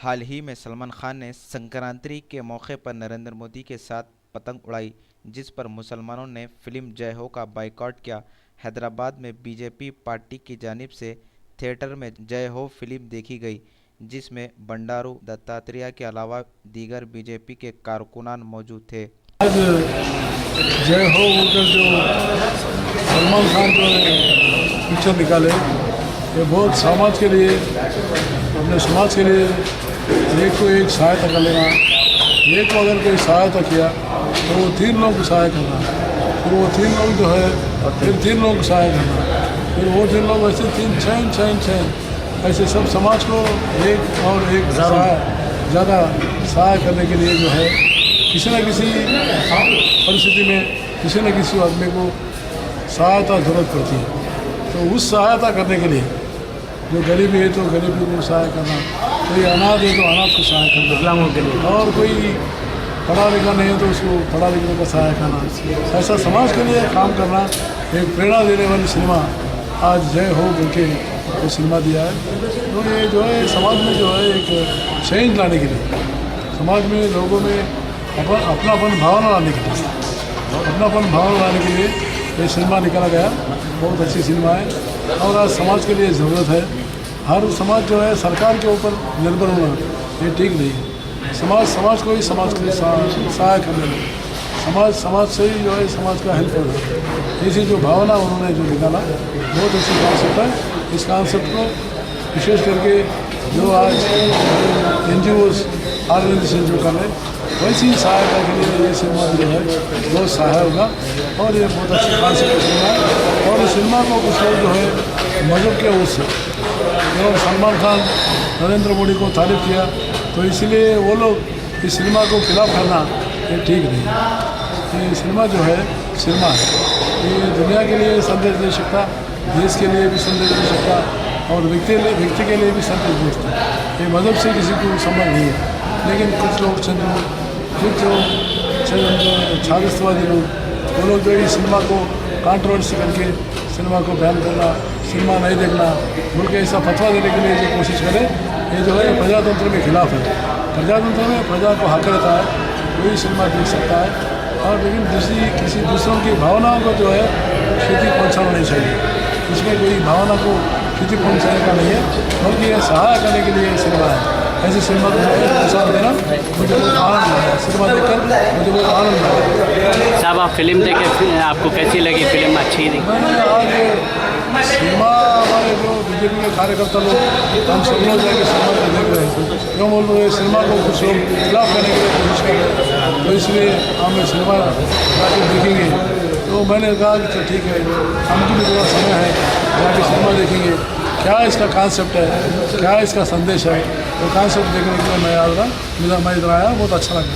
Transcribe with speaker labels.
Speaker 1: हाल ही में सलमान खान ने संक्रांति के मौके पर नरेंद्र मोदी के साथ पतंग उड़ाई, जिस पर मुसलमानों ने फिल्म जय हो का बायकॉट किया। हैदराबाद में बीजेपी पार्टी की जानिब से थिएटर में जय हो फिल्म देखी गई, जिसमें बंडारू दत्तात्रेय के अलावा दीगर बीजेपी के कारकुनान मौजूद थे।
Speaker 2: आज जय हो बोलकर जो सलमान खान जो पिक्चर निकाले, ये बहुत समाज के लिए, अपने समाज के लिए एक को एक सहायता कर लेना। एक को अगर कोई सहायता किया तो वो 3 लोगों को सहायता करना, फिर वो 3 लोग जो है फिर 3 लोगों को सहायता करना, फिर वो 3 लोग ऐसे 3 छः ऐसे सब समाज को एक और एक ज़्यादा सहायता करने के लिए जो है किसी न किसी परिस्थिति में किसी न किसी आदमी को सहायता ज़रूरत पड़ती है। तो उस सहायता करने के लिए जो गरीबी है तो गरीबी को सहायता करना, कोई अनाथ है तो अनाथ को सहायता करना, विकलांगों के लिए, और कोई पढ़ा लिखा नहीं है तो उसको पढ़ा लिखने का सहायता करना, ऐसा समाज के लिए काम करना। एक प्रेरणा देने वाली सिनेमा आज जय हो बोल के वो सिनेमा दिया है। तो ये जो है समाज में जो है एक चेंज लाने के लिए, समाज में लोगों में अपनापन भावना लाने के लिए, के लिए ये सिनेमा निकाला गया। बहुत अच्छी सिनेमा है और आज समाज के लिए ज़रूरत है। हर समाज जो है सरकार के ऊपर निर्भर होना ये ठीक नहीं है। समाज को ही समाज के लिए सहायक करना, समाज से ही जो है समाज का हेल्प करना, इसी जो भावना उन्होंने जो निकाला बहुत अच्छी कॉन्सेप्ट है। इस कॉन्सेप्ट को विशेष करके जो आज NGOs ऑर्गेनाइजेशन जो कर रहे हैं वैसी सहायता के लिए ये सिनेमा जो है बहुत सहायक होगा और ये बहुत अच्छी कॉन्सेप्ट सिनेमा है। और इस सिनेमा को कुछ लोग जो है मजहब के ओर से जो सलमान खान नरेंद्र मोदी को तारीफ किया, तो इसलिए वो लोग इस सिनेमा को खिलाफ करना ये ठीक नहीं है। ये सिनेमा जो है सिनेमा है, ये दुनिया के लिए संदेश दे सकता, देश के लिए भी संदेश दे सकता और व्यक्ति के लिए भी संदेश दे सकता। ये मजहब से किसी को संबंध नहीं है, लेकिन कुछ लोग छात्रवादी लोग वो लोग जो इस सिनेमा को कंट्रोवर्सी करके सिनेमा को बैन करना, सिनेमा नहीं देखना बोल के ऐसा फतवा देने के लिए जो कोशिश करे, ये जो है प्रजातंत्र के खिलाफ है। प्रजातंत्र में प्रजा को हक रहता है, वही सिनेमा देख सकता है। और लेकिन किसी दूसरों की भावनाओं को जो है क्षति पहुँचाना नहीं चाहिए। इसमें कोई भावना को क्षति पहुँचाने का नहीं है, बल्कि यह सहायता करने के लिए सिनेमा है। ऐसे सिनेमा को प्रोत्साहन देना मुझे बहुत आनंद आया, सिनेमा देखकर मुझे बहुत आनंद आया।
Speaker 3: साहब आप फिल्म देखे, आपको कैसी लगी फिल्म? अच्छी थी?
Speaker 2: मैंने आज सिनेमा हमारे जो बीजेपी के कार्यकर्ता लोग हम सब लोग जाके सिनेमा को देख रहे हैं, क्यों बोल रहे सिनेमा को कुछ लोग खिलाफ करने के लिए कोशिश कर रहे हैं, तो इसलिए हम सिनेमा जाके देखेंगे। तो मैंने कहा कि ठीक है, हमको भी थोड़ा समय है, जाके सिनेमा देखेंगे, क्या इसका कॉन्सेप्ट है, क्या इसका संदेश है। तो कॉन्सेप्ट देखने के लिए मैं इधर आया, बहुत अच्छा लगा।